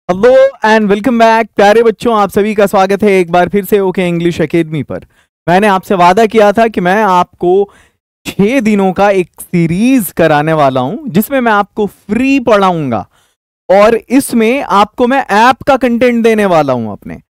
Hello and welcome back प्यारे बच्चों, आप सभी का स्वागत है एक बार फिर से ओके इंग्लिश एकेडमी पर। मैंने आपसे वादा किया था कि मैं आपको 6 दिनों का एक सीरीज कराने वाला हूं जिसमें मैं आपको फ्री पढ़ाऊंगा और इसमें आपको मैं ऐप का कंटेंट देने वाला हूं अपने,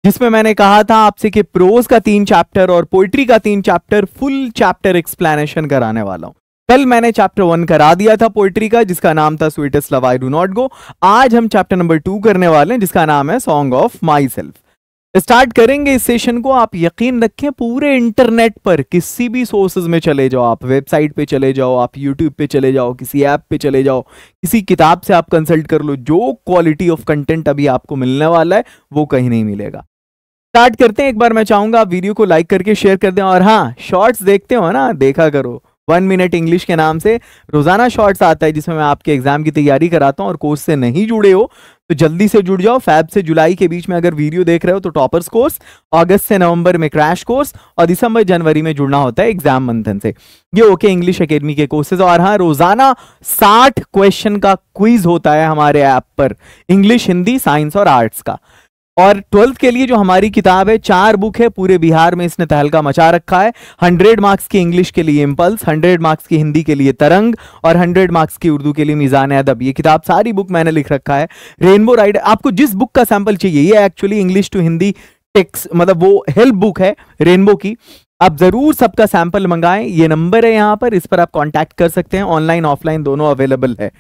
जिसमें मैंने कहा था आपसे कि प्रोज का 3 चैप्टर और पोइट्री का 3 चैप्टर फुल चैप्टर एक्सप्लेनेशन कराने वाला हूं। कल मैंने चैप्टर 1 करा दिया था पोइट्री का, जिसका नाम था sweetest love I do not go. आज हम चैप्टर नंबर 2 करने वाले हैं जिसका नाम है song of my self. Start करेंगे इस सेशन को। आप यकीन रखें, पूरे इंटरनेट पर किसी भी सोर्सेज में चले जाओ, आप वेबसाइट पे चले जाओ, आप यूट्यूब पे चले जाओ, किसी ऐप पे चले जाओ, किसी किताब से आप कंसल्ट कर लो, जो क्वालिटी ऑफ कंटेंट अभी आपको मिलने वाला है वो कहीं नहीं मिलेगा। स्टार्ट करते हैं। एक बार मैं चाहूंगा आप वीडियो को लाइक करके शेयर कर दें, और हाँ, शॉर्ट्स देखते हो ना, देखा करो। 1 मिनट इंग्लिश के नाम से रोजाना शॉर्ट्स आता है जिसमें मैं आपके एग्जाम की तैयारी कराता हूं, और कोर्स से नहीं जुड़े हो तो जल्दी से जुड़ जाओ। फैब से जुलाई के बीच में अगर वीडियो देख रहे हो तो टॉपर्स कोर्स, अगस्त से नवंबर में क्रैश कोर्स, और दिसंबर जनवरी में जुड़ना होता है एग्जाम मंथन से। ये ओके इंग्लिश एकेडमी के कोर्सेज। और हाँ, रोजाना 60 क्वेश्चन का क्विज होता है हमारे ऐप पर, इंग्लिश, हिंदी, साइंस और आर्ट्स का। और 12th के लिए जो हमारी किताब है, 4 बुक है, पूरे बिहार में इसने तहलका मचा रखा है। 100 मार्क्स की इंग्लिश के लिए इम्पल्स, 100 मार्क्स की हिंदी के लिए तरंग, और 100 मार्क्स की उर्दू के लिए मीजान अदब। ये किताब सारी बुक मैंने लिख रखा है। रेनबो राइडर, आपको जिस बुक का सैंपल चाहिए, ये actually English to Hindi text, मतलब वो हेल्प बुक है रेनबो की। आप जरूर सबका सैंपल मंगाएं। ये नंबर है यहाँ पर, इस पर आप कॉन्टैक्ट कर सकते हैं। ऑनलाइन ऑफलाइन दोनों अवेलेबल है।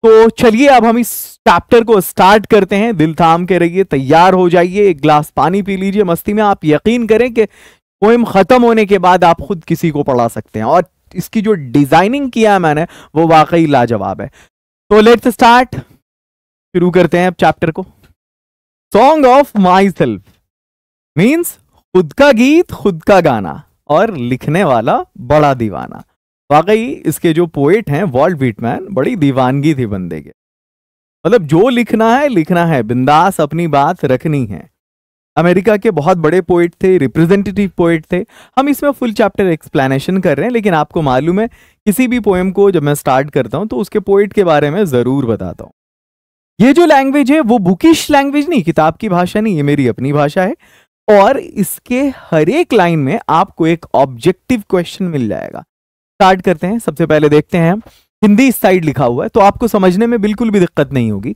तो चलिए अब हम इस चैप्टर को स्टार्ट करते हैं। दिल थाम के रहिए, तैयार हो जाइए, एक ग्लास पानी पी लीजिए मस्ती में। आप यकीन करें कि पोएम खत्म होने के बाद आप खुद किसी को पढ़ा सकते हैं, और इसकी जो डिजाइनिंग किया है मैंने वो वाकई लाजवाब है। तो लेट्स स्टार्ट, शुरू करते हैं अब चैप्टर को। Song of my self means खुद का गीत, खुद का गाना, और लिखने वाला बड़ा दीवाना। वाकई इसके जो पोएट हैं वॉल्ट व्हिटमैन, बड़ी दीवानगी थी बंदे के। मतलब जो लिखना है, बिंदास अपनी बात रखनी है। अमेरिका के बहुत बड़े पोएट थे, रिप्रेजेंटेटिव पोएट थे। हम इसमें फुल चैप्टर एक्सप्लेनेशन कर रहे हैं, लेकिन आपको मालूम है किसी भी पोएम को जब मैं स्टार्ट करता हूं तो उसके पोएट के बारे में जरूर बताता हूं। ये जो लैंग्वेज है वो बुकिश लैंग्वेज नहीं, किताब की भाषा नहीं, ये मेरी अपनी भाषा है। और इसके हर एक लाइन में आपको एक ऑब्जेक्टिव क्वेश्चन मिल जाएगा। स्टार्ट करते हैं। सबसे पहले देखते हैं, हिंदी इस साइड लिखा हुआ है तो आपको समझने में बिल्कुल भी दिक्कत नहीं होगी।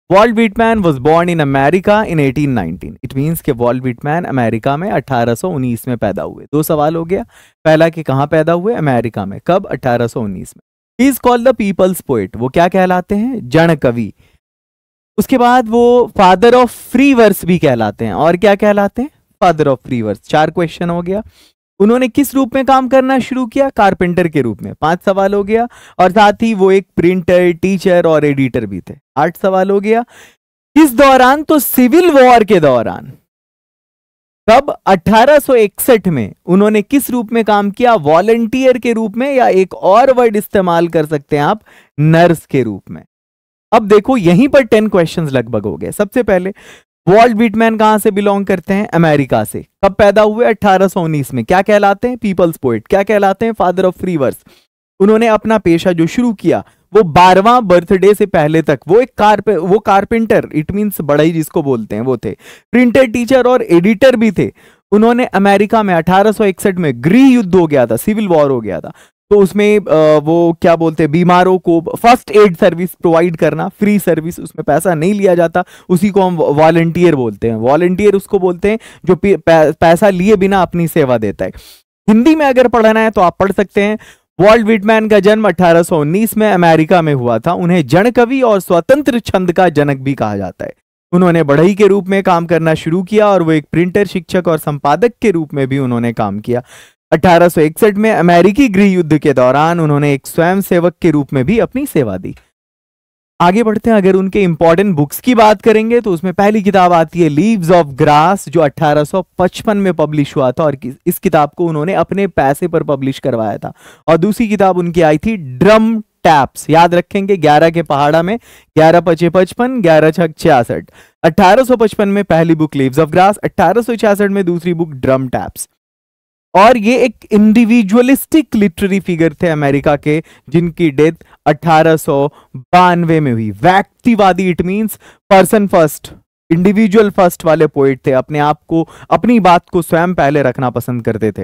Walt Whitman was born in America in 1819। It means कि वॉल्ट व्हिटमैन अमेरिका में 1819 में पैदा हुए। 2 सवाल हो गया। पहला कि कहां पैदा हुए, अमेरिका में, कब, 1819 में। He is called the people's poet, वो क्या कहलाते हैं, जन कवि। उसके बाद वो फादर ऑफ फ्री वर्स भी कहलाते हैं। और क्या कहलाते हैं, father of free verse. 4 question हो गया। उन्होंने किस रूप में काम करना शुरू किया, कारपेंटर के रूप में, 5 सवाल हो गया। और साथ ही वो एक प्रिंटर, टीचर और एडिटर भी थे, 8 सवाल हो गया। इस दौरान तो सिविल वॉर के दौरान, कब, 1861 में, उन्होंने किस रूप में काम किया, वॉलंटियर के रूप में, या एक और वर्ड इस्तेमाल कर सकते हैं आप, नर्स के रूप में। अब देखो यहीं पर 10 क्वेश्चंस लगभग हो गए। सबसे पहले, वॉल्ट व्हिटमैन कहां से बिलोंग करते हैं, अमेरिका से। कब पैदा हुए, 1819 में। क्या कहलाते हैं, पीपल्स पोएट। क्या कहलाते हैं, फादर ऑफ फ्री वर्स। उन्होंने अपना पेशा जो शुरू किया वो 12वां बर्थडे से पहले तक वो एक कारपेंटर, इट मींस बढ़ई जिसको बोलते हैं, वो थे। प्रिंटर, टीचर और एडिटर भी थे। उन्होंने अमेरिका में 1861 में गृह युद्ध हो गया था, सिविल वॉर हो गया था, तो उसमें वो क्या बोलते हैं, बीमारों को फर्स्ट एड सर्विस प्रोवाइड करना, फ्री सर्विस, उसमें पैसा नहीं लिया जाता, उसी को हम वॉलंटियर बोलते हैं। वॉलंटियर उसको बोलते हैं जो पैसा लिए बिना अपनी सेवा देता है। हिंदी में अगर पढ़ना है तो आप पढ़ सकते हैं। वॉल्ट व्हिटमैन का जन्म 1819 में अमेरिका में हुआ था। उन्हें जन कवि और स्वतंत्र छंद का जनक भी कहा जाता है। उन्होंने बढ़ई के रूप में काम करना शुरू किया, और वो एक प्रिंटर, शिक्षक और संपादक के रूप में भी उन्होंने काम किया। 1861 में अमेरिकी गृह युद्ध के दौरान उन्होंने एक स्वयंसेवक के रूप में भी अपनी सेवा दी। आगे बढ़ते हैं। अगर उनके इंपॉर्टेंट बुक्स की बात करेंगे तो उसमें पहली किताब आती है लीव्स ऑफ ग्रास, जो 1855 में पब्लिश हुआ था, और इस किताब को उन्होंने अपने पैसे पर पब्लिश करवाया था। और दूसरी किताब उनकी आई थी ड्रम टैप्स, याद रखेंगे, 11 के पहाड़ा में, 11 पचे 55, 11 छक 66। 1855 में पहली बुक लीव्स ऑफ ग्रास, 1866 में दूसरी बुक ड्रम टैप्स। और ये एक इंडिविजुअलिस्टिक लिटरेरी फिगर थे अमेरिका के, जिनकी डेथ 1892 में हुई। व्यक्तिवादी, it means person first, individual first वाले पोइट थे। अपने आप को, अपनी बात को स्वयं पहले रखना पसंद करते थे।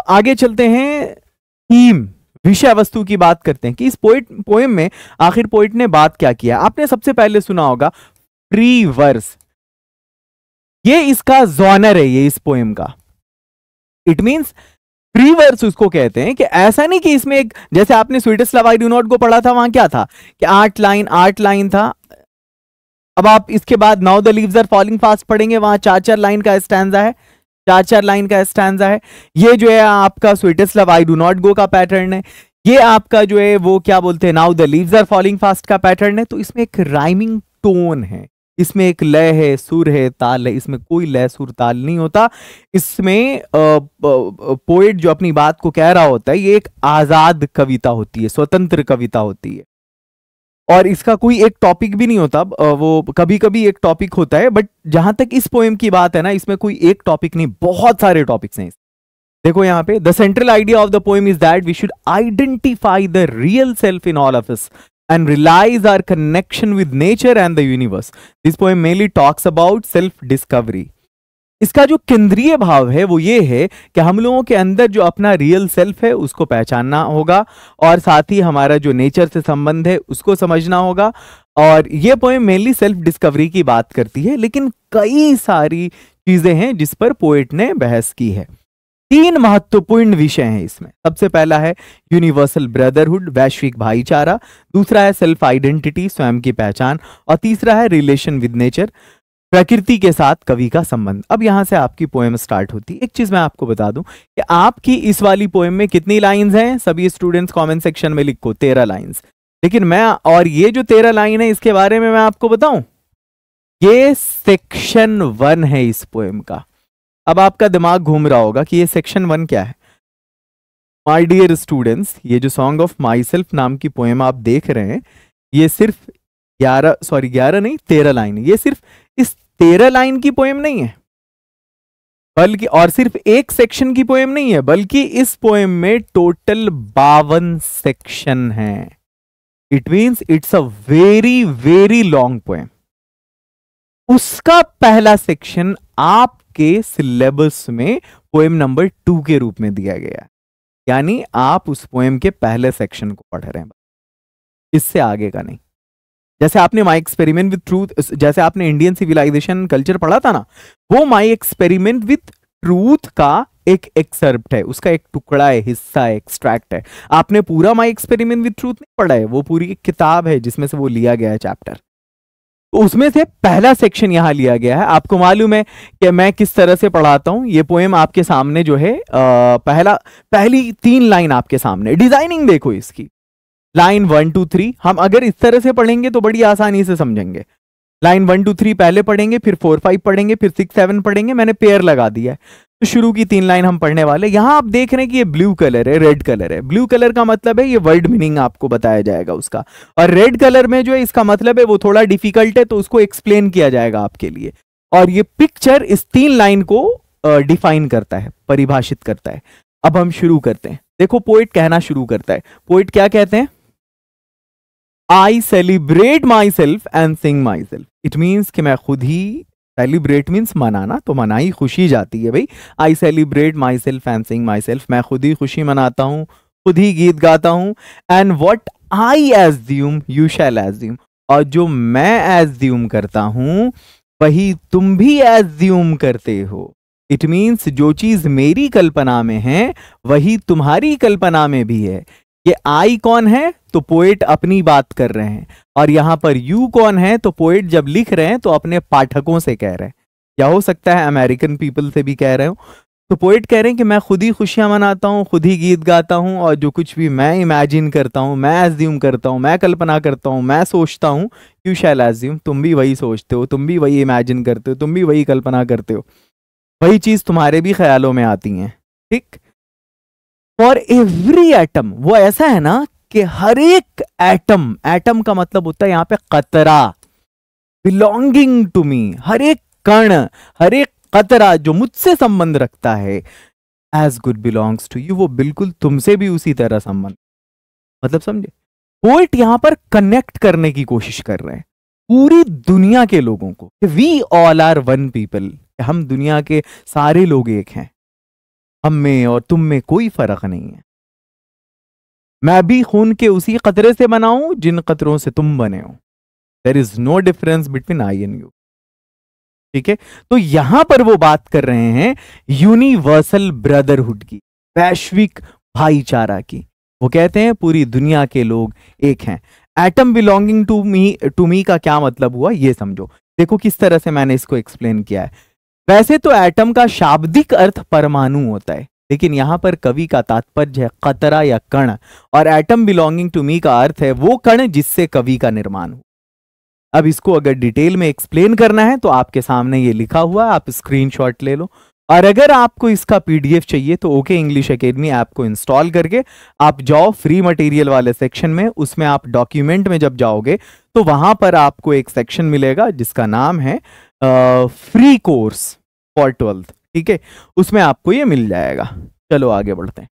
आगे चलते हैं, थीम, विषय वस्तु की बात करते हैं कि इस पोएम में आखिर पोइट ने बात क्या किया। आपने सबसे पहले सुना होगा फ्री वर्स, ये इसका जॉनर है, ये इस पोएम का। इट मींस फ्री वर्स उसको कहते हैं कि ऐसा नहीं कि इसमें एक, जैसे आपने sweetest love I do not को पढ़ा था, वहां क्या था कि 8 लाइन था। अब आप इसके बाद now the leaves are falling fast पढ़ेंगे, वहां 4 लाइन का स्टैंजा है, 4 लाइन का स्टैंजा है। ये जो है आपका sweetest love I do not go का पैटर्न है। ये आपका जो है वो क्या बोलते हैं, now the leaves are falling fast का पैटर्न है। तो इसमें एक राइमिंग टोन है, इसमें एक लय है, सुर है, ताल है। इसमें कोई लय सुर ताल नहीं होता। इसमें पोएट जो अपनी बात को कह रहा होता है, ये एक आजाद कविता होती है, स्वतंत्र कविता होती है। और इसका कोई एक टॉपिक भी नहीं होता। वो कभी कभी एक टॉपिक होता है, बट जहां तक इस पोएम की बात है ना, इसमें कोई एक टॉपिक नहीं, बहुत सारे टॉपिक्स हैं। देखो यहाँ पे, the central idea of the poem is that we should identify the real self in all of us and realize our connection with nature and the universe. This poem mainly talks about self discovery. इसका जो केंद्रीय भाव है वो ये है कि हम लोगों के अंदर जो अपना रियल सेल्फ है उसको पहचानना होगा, और साथ ही हमारा जो नेचर से संबंध है उसको समझना होगा। और ये पोएम मेनली सेल्फ डिस्कवरी की बात करती है, लेकिन कई सारी चीजें हैं जिस पर पोएट ने बहस की है। 3 महत्वपूर्ण विषय हैं इसमें। सबसे पहला है यूनिवर्सल ब्रदरहुड, वैश्विक भाईचारा। दूसरा है सेल्फ आइडेंटिटी, स्वयं की पहचान। और तीसरा है रिलेशन विद नेचर, प्रकृति के साथ कवि का संबंध। अब यहां से आपकी पोएम स्टार्ट होती है। एक चीज मैं आपको बता दूं कि आपकी इस वाली पोएम में कितनी लाइंस हैं, सभी स्टूडेंट्स कमेंट सेक्शन में लिखो 13 लाइंस। लेकिन मैं, और ये जो 13 लाइन है इसके बारे में मैं आपको बताऊं, ये सेक्शन 1 है इस पोएम का। अब आपका दिमाग घूम रहा होगा कि ये सेक्शन 1 क्या है। माय डियर स्टूडेंट्स, ये जो सॉन्ग ऑफ माई सेल्फ नाम की पोएम आप देख रहे हैं, ये सिर्फ 13 लाइन है। ये सिर्फ इस 13 लाइन की पोएम नहीं है, बल्कि, और सिर्फ एक सेक्शन की पोएम नहीं है, बल्कि इस पोएम में टोटल 52 सेक्शन हैं। It means it's a very very long poem. उसका पहला सेक्शन आपके सिलेबस में पोएम नंबर 2 के रूप में दिया गया है, यानी आप उस पोएम के पहले सेक्शन को पढ़ रहे हैं, इससे आगे का नहीं। जैसे आपने माई एक्सपेरिमेंट विथ ट्रूथ, जैसे आपने इंडियन सिविलाइजेशन कल्चर पढ़ा था ना, वो माई एक्सपेरिमेंट विथ ट्रूथ का एक एक्सर्प्ट है, उसका एक टुकड़ा है, हिस्सा है, एक्सट्रैक्ट है। आपने पूरा माई एक्सपेरिमेंट विथ ट्रूथ नहीं पढ़ा है, वो पूरी एक किताब है जिसमें से वो लिया गया है चैप्टर। तो उसमें से पहला सेक्शन यहां लिया गया है। आपको मालूम है कि मैं किस तरह से पढ़ाता हूं। ये पोएम आपके सामने जो है, पहली 3 लाइन आपके सामने, डिजाइनिंग देखो इसकी, लाइन 1 2 3। हम अगर इस तरह से पढ़ेंगे तो बड़ी आसानी से समझेंगे। लाइन 1 2 3 पहले पढ़ेंगे, फिर 4 5 पढ़ेंगे, फिर 6 7 पढ़ेंगे। मैंने पेयर लगा दिया है। तो शुरू की 3 लाइन हम पढ़ने वाले। यहां आप देख रहे हैं कि ये ब्लू कलर है, रेड कलर है। ब्लू कलर का मतलब है ये वर्ड मीनिंग आपको बताया जाएगा उसका, और रेड कलर में जो है इसका मतलब है वो थोड़ा डिफिकल्ट है, तो उसको एक्सप्लेन किया जाएगा आपके लिए। और ये पिक्चर इस 3 लाइन को डिफाइन करता है, परिभाषित करता है। अब हम शुरू करते हैं। देखो पोइट कहना शुरू करता है। पोइट क्या कहते हैं? I celebrate my self and Singh my self. It means कि मैं खुद ही, सेलिब्रेट मीन्स मनाना, तो मनाई खुशी जाती है भाई। I celebrate my self and Singh my self, मैं खुद ही खुशी मनाता हूं, खुद ही गीत गाता हूं। And what I assume you shall assume, और जो मैं एज्यूम करता हूं वही तुम भी एज्यूम करते हो। इट मीन्स जो चीज मेरी कल्पना में है वही तुम्हारी कल्पना में भी है। ये आई कौन है? तो पोएट अपनी बात कर रहे हैं। और यहां पर यू कौन है? तो पोएट जब लिख रहे हैं तो अपने पाठकों से कह रहे हैं, या हो सकता है अमेरिकन पीपल से भी कह रहे हो। तो पोएट कह रहे हैं कि मैं खुद ही खुशियां मनाता हूं, खुद ही गीत गाता हूं, और जो कुछ भी मैं इमेजिन करता हूं, मैं एज्यूम करता हूं, मैं कल्पना करता हूं, मैं सोचता हूं, यू शैल एज्यूम, तुम भी वही सोचते हो, तुम भी वही इमेजिन करते हो, तुम भी वही कल्पना करते हो, वही चीज तुम्हारे भी ख्यालों में आती है। ठीक। फॉर एवरी एटम, वो ऐसा है ना कि हर एक एटम, एटम का मतलब होता है यहां पे कतरा, बिलोंगिंग टू मी, हर एक कण, हर एक कतरा जो मुझसे संबंध रखता है, as good belongs to you, वो बिल्कुल तुमसे भी उसी तरह संबंध, मतलब समझे। पोएट यहां पर कनेक्ट करने की कोशिश कर रहे हैं पूरी दुनिया के लोगों को। We all are one people, हम दुनिया के सारे लोग एक हैं, हम में और तुम में कोई फर्क नहीं है। मैं भी खून के उसी कतरे से बना हूं जिन कतरों से तुम बने हो। There is no difference between I and you. ठीक है, तो यहां पर वो बात कर रहे हैं यूनिवर्सल ब्रदरहुड की, वैश्विक भाईचारा की। वो कहते हैं पूरी दुनिया के लोग एक हैं। एटम बिलोंगिंग टू मी का क्या मतलब हुआ ये समझो। देखो किस तरह से मैंने इसको एक्सप्लेन किया है। वैसे तो एटम का शाब्दिक अर्थ परमाणु होता है, लेकिन यहां पर कवि का तात्पर्य है कतरा या कण, और एटम बिलोंगिंग टू मी का अर्थ है वो कण जिससे कवि का निर्माण हो। अब इसको अगर डिटेल में एक्सप्लेन करना है तो आपके सामने ये लिखा हुआ है, आप स्क्रीनशॉट ले लो। और अगर आपको इसका पीडीएफ चाहिए तो ओके इंग्लिश एकेडमी ऐप को इंस्टॉल करके आप जाओ फ्री मटेरियल वाले सेक्शन में, उसमें आप डॉक्यूमेंट में जब जाओगे तो वहां पर आपको एक सेक्शन मिलेगा जिसका नाम है फ्री कोर्स फॉर 12th। ठीक है, उसमें आपको ये मिल जाएगा। चलो आगे बढ़ते हैं,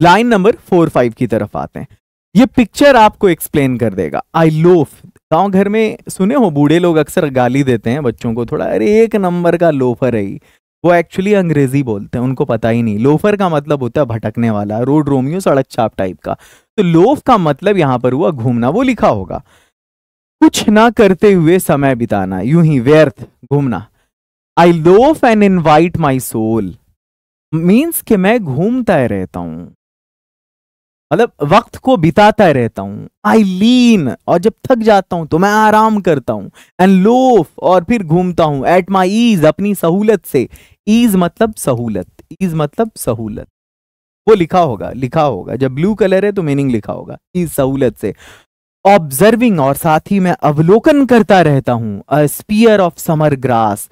लाइन नंबर 4-5 की तरफ आते हैं। ये पिक्चर आपको एक्सप्लेन कर देगा। आई लोफ, गांव घर में सुने हो बूढ़े लोग अक्सर गाली देते हैं बच्चों को थोड़ा, अरे एक नंबर का लोफर है ही। वो एक्चुअली अंग्रेजी बोलते हैं, उनको पता ही नहीं। लोफर का मतलब होता है भटकने वाला, रोड रोमियो, सड़क छाप टाइप का। तो लोफ का मतलब यहां पर हुआ घूमना। वो लिखा होगा कुछ ना करते हुए समय बिताना, यूं ही व्यर्थ घूमना। I loaf and invite my soul, means कि मैं घूमता रहता हूं, मतलब वक्त को बिताता रहता हूं। आई लीन, और जब थक जाता हूं तो मैं आराम करता हूं। एंड लोफ, और फिर घूमता हूं। एट माई ईज, अपनी सहूलत से। ईज मतलब सहूलत, ईज मतलब सहूलत। वो लिखा होगा जब ब्लू कलर है तो मीनिंग लिखा होगा ईज, सहूलत से। ऑब्जर्विंग, और साथ ही मैं अवलोकन करता रहता हूं। अ स्पीयर ऑफ समर ग्रास,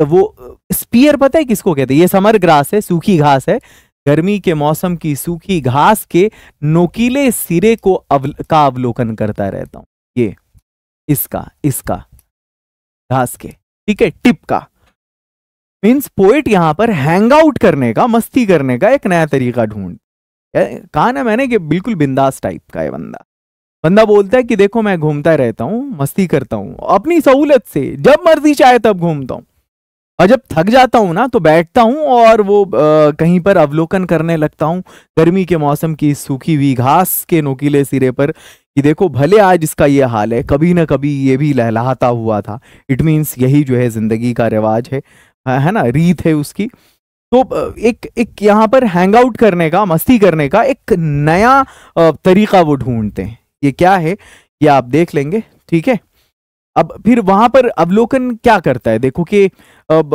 वो स्पीयर पता है किसको कहते हैं? ये समर ग्रास है, सूखी घास है। गर्मी के मौसम की सूखी घास के नोकीले सिरे को का अवलोकन करता रहता हूं। ये इसका घास के, ठीक है, टिप का। मीन्स पोएट यहां पर हैंग आउट करने का, मस्ती करने का एक नया तरीका ढूंढ। कहा ना मैंने कि बिल्कुल बिंदास टाइप का है बंदा बोलता है कि देखो मैं घूमता रहता हूं, मस्ती करता हूं अपनी सहूलत से, जब मर्जी चाहे तब घूमता हूं, और जब थक जाता हूं ना तो बैठता हूं और वो कहीं पर अवलोकन करने लगता हूं गर्मी के मौसम की सूखी हुई घास के नोकीले सिरे पर, कि देखो भले आज इसका ये हाल है, कभी ना कभी ये भी लहलहाता हुआ था। इट मीन्स यही जो है जिंदगी का रिवाज है ना, रीत है उसकी। तो एक यहाँ पर हैंग आउट करने का, मस्ती करने का एक नया तरीका वो ढूंढते हैं। ये क्या है ये आप देख लेंगे, ठीक है। अब फिर वहां पर अवलोकन क्या करता है, देखो कि अब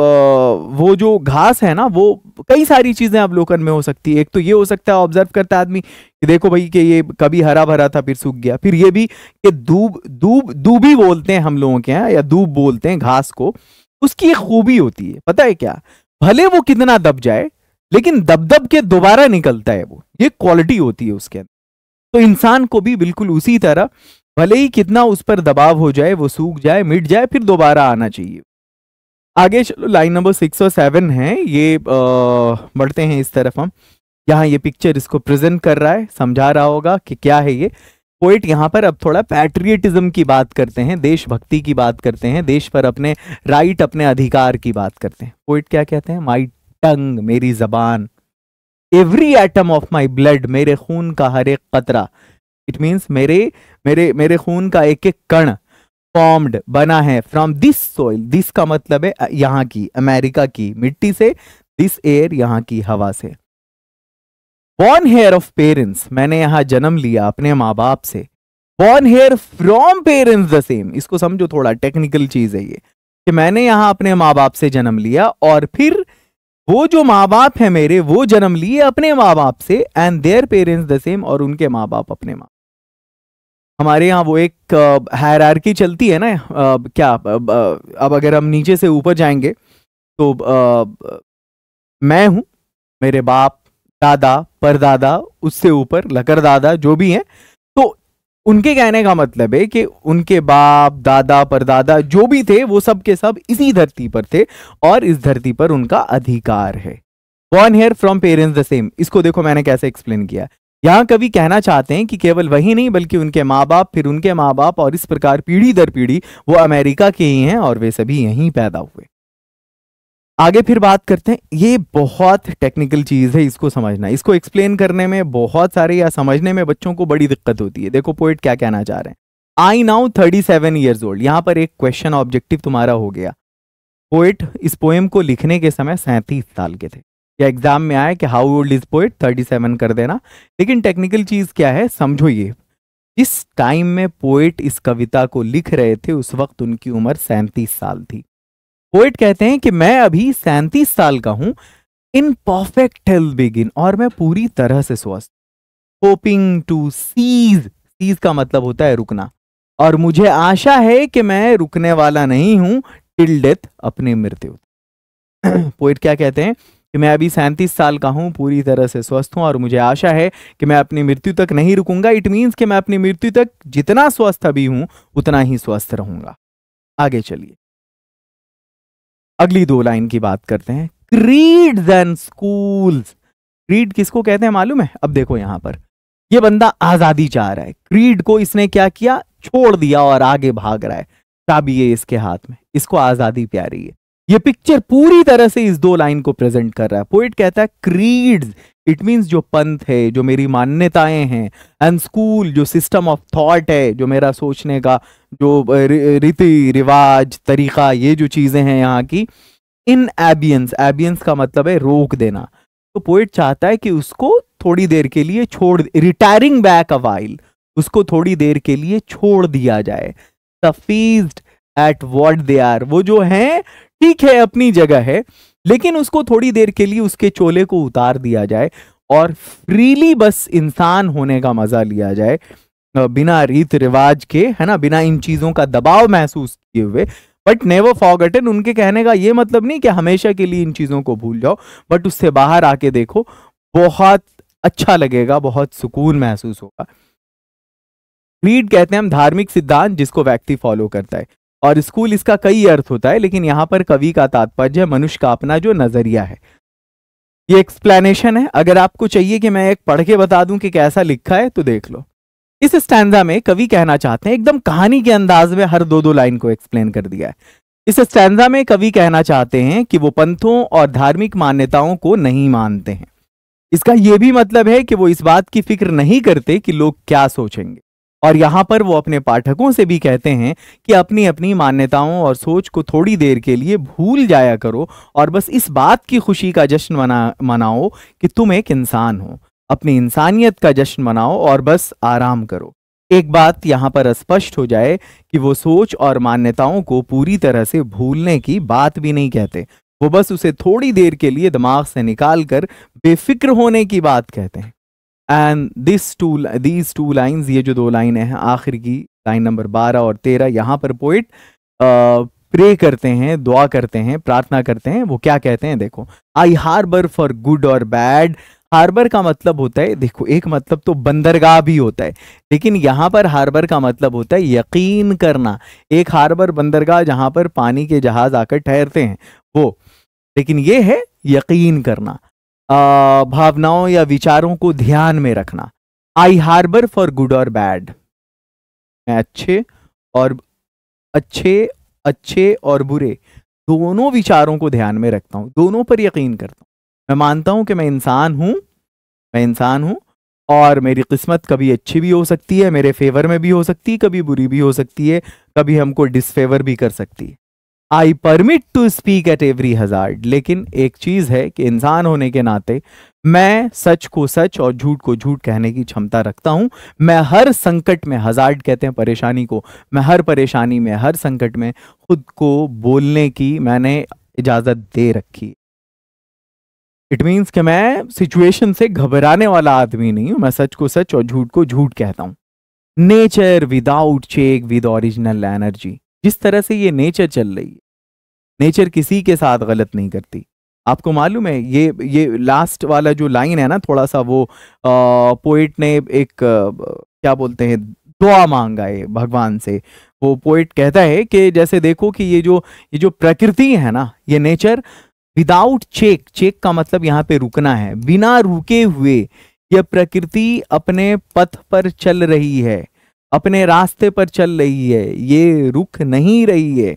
वो जो घास है ना, वो कई सारी चीजें अवलोकन में हो सकती है। एक तो ये हो सकता है ऑब्जर्व करता है आदमी कि देखो भाई कि ये कभी हरा भरा था फिर सूख गया। फिर ये भी कि दूबी बोलते हैं हम लोगों के यहाँ, या दूब बोलते हैं घास को। उसकी एक खूबी होती है, पता है क्या? भले वो कितना दब जाए लेकिन दब के दोबारा निकलता है वो, ये क्वालिटी होती है उसके अंदर। तो इंसान को भी बिल्कुल उसी तरह, भले ही कितना उस पर दबाव हो जाए, वो सूख जाए, मिट जाए, फिर दोबारा आना चाहिए। आगे चलो, लाइन नंबर 6 और 7 है ये, बढ़ते हैं इस तरफ हम। यहाँ ये पिक्चर इसको प्रेजेंट कर रहा है, समझा रहा होगा कि क्या है ये। पोएट यहाँ पर अब थोड़ा पैट्रियटिज्म की बात करते हैं, देशभक्ति की बात करते हैं, देश पर अपने राइट, अपने अधिकार की बात करते हैं। पोएट क्या कहते हैं? माई टंग, मेरी जबान, every atom of my blood, मेरे खून का हर एक कतरा। इट मीन्स मेरे खून का एक एक कण फॉर्म्ड, बना है फ्रॉम दिस सोइल। दिस का मतलब है यहाँ की, अमेरिका की मिट्टी से। दिस एयर, यहाँ की हवा से। बॉर्न हेयर ऑफ पेरेंट्स, मैंने यहाँ जन्म लिया अपने माँ बाप से। Born hair from parents the same, इसको समझो, थोड़ा टेक्निकल चीज है ये, कि मैंने यहाँ अपने माँ बाप से जन्म लिया, और फिर वो जो माँ बाप है मेरे, वो जन्म लिए अपने माँ बाप से। And their parents the same, और उनके माँ बाप अपने माँ। हमारे यहाँ वो एक हायरार्की चलती है ना, क्या अब अगर हम नीचे से ऊपर जाएंगे तो मैं हूं, मेरे बाप, दादा, परदादा, उससे ऊपर लकर दादा, जो भी हैं। तो उनके कहने का मतलब है कि उनके बाप, दादा, परदादा जो भी थे वो सब के सब इसी धरती पर थे, और इस धरती पर उनका अधिकार है। Born hair from parents the same. इसको देखो मैंने कैसे एक्सप्लेन किया। यहाँ कवि कहना चाहते हैं कि केवल वही नहीं बल्कि उनके माँ बाप, फिर उनके माँ बाप, और इस प्रकार पीढ़ी दर पीढ़ी वो अमेरिका के ही हैं और वे सभी यहीं पैदा हुए। आगे फिर बात करते हैं। ये बहुत टेक्निकल चीज है, इसको समझना, इसको एक्सप्लेन करने में बहुत सारे या समझने में बच्चों को बड़ी दिक्कत होती है। देखो पोएट क्या कहना चाह रहे हैं। I now 37 years old. यहां पर एक क्वेश्चन ऑब्जेक्टिव तुम्हारा हो गया। पोएट इस पोएम को लिखने के समय 37 साल के थे। या एग्जाम में आया कि हाउ ओल्ड इज पोएट, 37 कर देना। लेकिन टेक्निकल चीज क्या है समझो। ये जिस टाइम में पोएट इस कविता को लिख रहे थे उस वक्त उनकी उम्र 37 साल थी। पोएट कहते हैं कि मैं अभी 37 साल का हूं, इन परफेक्ट हेल्थ बिगिन, और मैं पूरी तरह से स्वस्थ, होपिंग टू सीज का मतलब होता है रुकना, और मुझे आशा है कि मैं रुकने वाला नहीं हूं टिल डेथ, अपनी मृत्यु। पोएट क्या कहते हैं कि मैं अभी 37 साल का हूं, पूरी तरह से स्वस्थ हूं, और मुझे आशा है कि मैं अपनी मृत्यु तक नहीं रुकूंगा। इट मीन्स कि मैं अपनी मृत्यु तक जितना स्वस्थ अभी हूं उतना ही स्वस्थ रहूंगा। आगे चलिए अगली दो लाइन की बात करते हैं। Creeds and schools. क्रीड किसको कहते हैं मालूम है? अब देखो यहां पर ये बंदा आजादी चाह रहा है, क्रीड को इसने क्या किया, छोड़ दिया और आगे भाग रहा है। चाबी है इसके हाथ में, इसको आजादी प्यारी है। ये पिक्चर पूरी तरह से इस दो लाइन को प्रेजेंट कर रहा है। पोएट कहता है क्रीड्स, इट मीन्स जो पंथ है, जो मेरी मान्यताएं हैं, एंड स्कूल जो सिस्टम ऑफ थॉट है, जो मेरा सोचने का जो रीति रिवाज तरीका, ये जो चीजें हैं यहाँ की, इन एबियंस, एबियंस का मतलब है रोक देना। तो पोएट चाहता है कि उसको थोड़ी देर के लिए छोड़, रिटायरिंग बैक अ वाइल, उसको थोड़ी देर के लिए छोड़ दिया जाए। सफीज्ड एट व्हाट दे आर, वो जो है ठीक है अपनी जगह है, लेकिन उसको थोड़ी देर के लिए उसके चोले को उतार दिया जाए और फ्रीली बस इंसान होने का मजा लिया जाए, बिना रीत रिवाज के, है ना, बिना इन चीजों का दबाव महसूस किए हुए। बट नेवर फॉरगॉटन, उनके कहने का ये मतलब नहीं कि हमेशा के लिए इन चीजों को भूल जाओ, बट उससे बाहर आके देखो, बहुत अच्छा लगेगा, बहुत सुकून महसूस होगा। क्रीड कहते हैं हम धार्मिक सिद्धांत जिसको व्यक्ति फॉलो करता है, और स्कूल इसका कई अर्थ होता है, लेकिन यहां पर कवि का तात्पर्य मनुष्य का अपना जो नजरिया है। ये एक्सप्लेनेशन है। अगर आपको चाहिए कि मैं एक पढ़ के बता दूं कि कैसा लिखा है तो देख लो। इस स्टैंजा में कवि कहना चाहते हैं, एकदम कहानी के अंदाज में हर दो लाइन को एक्सप्लेन कर दिया है। इस स्टैंजा में कवि कहना चाहते हैं कि वो पंथों और धार्मिक मान्यताओं को नहीं मानते हैं। इसका यह भी मतलब है कि वो इस बात की फिक्र नहीं करते कि लोग क्या सोचेंगे, और यहां पर वो अपने पाठकों से भी कहते हैं कि अपनी अपनी मान्यताओं और सोच को थोड़ी देर के लिए भूल जाया करो, और बस इस बात की खुशी का जश्न मनाओ कि तुम एक इंसान हो। अपनी इंसानियत का जश्न मनाओ और बस आराम करो। एक बात यहां पर स्पष्ट हो जाए कि वो सोच और मान्यताओं को पूरी तरह से भूलने की बात भी नहीं कहते, वो बस उसे थोड़ी देर के लिए दिमाग से निकाल कर बेफिक्र होने की बात कहते हैं। एंड दीज टू लाइन्स, ये जो दो लाइनें हैं आखिर की, लाइन नंबर 12 और 13, यहाँ पर पोइट प्रे करते हैं, दुआ करते हैं, प्रार्थना करते हैं। वो क्या कहते हैं देखो, आई हार्बर फॉर गुड और बैड। हार्बर का मतलब होता है, देखो एक मतलब तो बंदरगाह भी होता है, लेकिन यहाँ पर हार्बर का मतलब होता है यकीन करना। एक हार्बर बंदरगाह जहाँ पर पानी के जहाज आकर ठहरते हैं वो, लेकिन ये है यकीन करना, भावनाओं या विचारों को ध्यान में रखना। आई हार्बर फॉर गुड और बैड, मैं अच्छे और बुरे दोनों विचारों को ध्यान में रखता हूं, दोनों पर यकीन करता हूं। मैं मानता हूं कि मैं इंसान हूं और मेरी किस्मत कभी अच्छी भी हो सकती है, मेरे फेवर में भी हो सकती है, कभी बुरी भी हो सकती है, कभी हमको डिसफेवर भी कर सकती है। I permit to speak at every hazard, लेकिन एक चीज है कि इंसान होने के नाते मैं सच को सच और झूठ को झूठ कहने की क्षमता रखता हूं। मैं हर संकट में, हजार्ड कहते हैं परेशानी को, मैं हर परेशानी में, हर संकट में खुद को बोलने की मैंने इजाजत दे रखी। इट मीन्स कि मैं सिचुएशन से घबराने वाला आदमी नहीं हूं, मैं सच को सच और झूठ को झूठ कहता हूं। Nature without check with original energy, जिस तरह से ये नेचर चल रही है, नेचर किसी के साथ गलत नहीं करती। आपको मालूम है ये लास्ट वाला जो लाइन है ना, थोड़ा सा वो पोइट ने एक क्या बोलते हैं, दुआ मांगा है भगवान से। वो पोइट कहता है कि जैसे देखो कि ये जो प्रकृति है ना, ये नेचर विदाउट चेक, चेक का मतलब यहाँ पे रुकना है, बिना रुके हुए यह प्रकृति अपने पथ पर चल रही है, अपने रास्ते पर चल रही है, ये रुक नहीं रही है।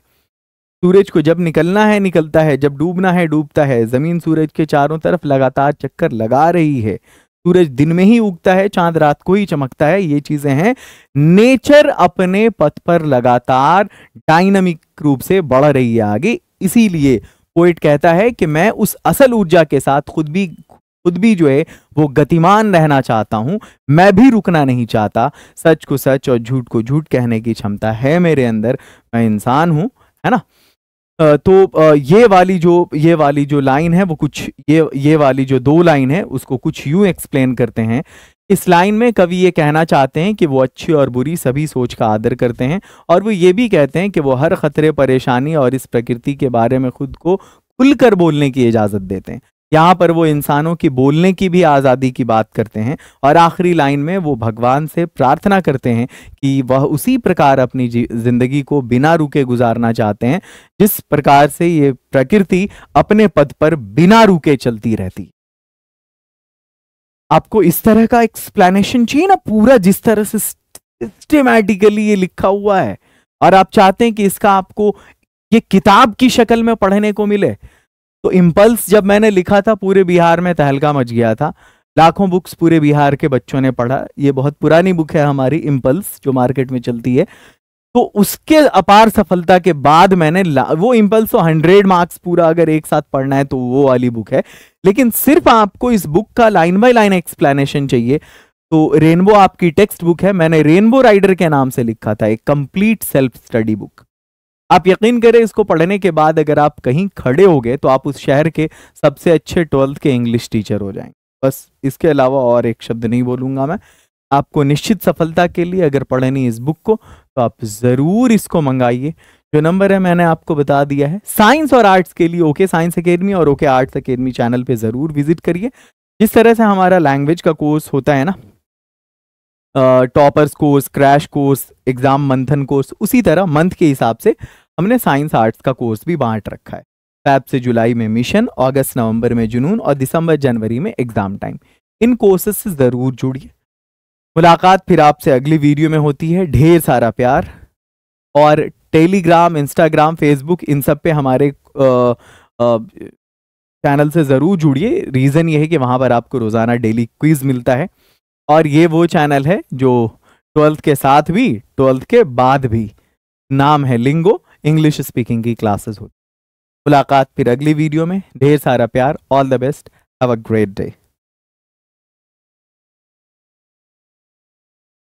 सूरज को जब निकलना है निकलता है, जब डूबना है डूबता है, जमीन सूरज के चारों तरफ लगातार चक्कर लगा रही है, सूरज दिन में ही उगता है, चांद रात को ही चमकता है, ये चीजें हैं। नेचर अपने पथ पर लगातार डायनामिक रूप से बढ़ रही है आगे। इसीलिए पोइट कहता है कि मैं उस असल ऊर्जा के साथ खुद भी जो है वो गतिमान रहना चाहता हूं, मैं भी रुकना नहीं चाहता। सच को सच और झूठ को झूठ कहने की क्षमता है मेरे अंदर, मैं इंसान हूं, है ना। तो ये वाली जो लाइन है वो कुछ ये वाली जो 2 लाइन है उसको कुछ यूं एक्सप्लेन करते हैं। इस लाइन में कवि ये कहना चाहते हैं कि वो अच्छी और बुरी सभी सोच का आदर करते हैं, और वो ये भी कहते हैं कि वो हर खतरे, परेशानी और इस प्रकृति के बारे में खुद को खुलकर बोलने की इजाजत देते हैं। यहाँ पर वो इंसानों की बोलने की भी आज़ादी की बात करते हैं, और आखिरी लाइन में वो भगवान से प्रार्थना करते हैं कि वह उसी प्रकार अपनी जिंदगी को बिना रुके गुजारना चाहते हैं जिस प्रकार से ये प्रकृति अपने पद पर बिना रुके चलती रहती। आपको इस तरह का एक्सप्लेनेशन चाहिए ना, पूरा जिस तरह से सिस्टेमैटिकली ये लिखा हुआ है, और आप चाहते हैं कि इसका आपको ये किताब की शक्ल में पढ़ने को मिले। तो इम्पल्स जब मैंने लिखा था पूरे बिहार में तहलका मच गया था, लाखों बुक्स पूरे बिहार के बच्चों ने पढ़ा। ये बहुत पुरानी बुक है हमारी इम्पल्स, जो मार्केट में चलती है। तो उसके अपार सफलता के बाद मैंने वो इम्पल्स 100 मार्क्स पूरा अगर एक साथ पढ़ना है तो वो वाली बुक है, लेकिन सिर्फ आपको इस बुक का लाइन बाय लाइन एक्सप्लेनेशन चाहिए तो रेनबो आपकी टेक्स्ट बुक है। मैंने रेनबो राइडर के नाम से लिखा था, एक कंप्लीट सेल्फ स्टडी बुक। आप यकीन करें, इसको पढ़ने के बाद अगर आप कहीं खड़े हो गए तो आप उस शहर के सबसे अच्छे 12th के इंग्लिश टीचर हो जाएंगे। बस इसके अलावा और एक शब्द नहीं बोलूंगा मैं। आपको निश्चित सफलता के लिए अगर पढ़नी इस बुक को तो आप जरूर इसको मंगाइए। जो नंबर है मैंने आपको बता दिया है। साइंस और आर्ट्स के लिए ओके साइंस एकेडमी और ओके आर्ट्स एकेडमी चैनल पे जरूर विजिट करिए। जिस तरह से हमारा लैंग्वेज का कोर्स होता है ना, toppers course, crash course, exam मंथन कोर्स, उसी तरह मंथ के हिसाब से हमने साइंस आर्ट्स का कोर्स भी बांट रखा है। फैब से जुलाई में मिशन, अगस्त नवंबर में जुनून और दिसंबर जनवरी में एग्जाम टाइम। इन कोर्सेज से जरूर जुड़िए। मुलाकात फिर आपसे अगली वीडियो में होती है। ढेर सारा प्यार। और टेलीग्राम, इंस्टाग्राम, फेसबुक, इन सब पे हमारे चैनल से ज़रूर जुड़िए। रीज़न ये है कि वहाँ पर आपको रोज़ाना डेली क्विज़ मिलता है, और ये वो चैनल है जो 12th के साथ भी 12th के बाद भी, नाम है लिंगो, इंग्लिश स्पीकिंग की क्लासेस होती। मुलाकात फिर अगली वीडियो में। ढेर सारा प्यार। All the best. Have a great day.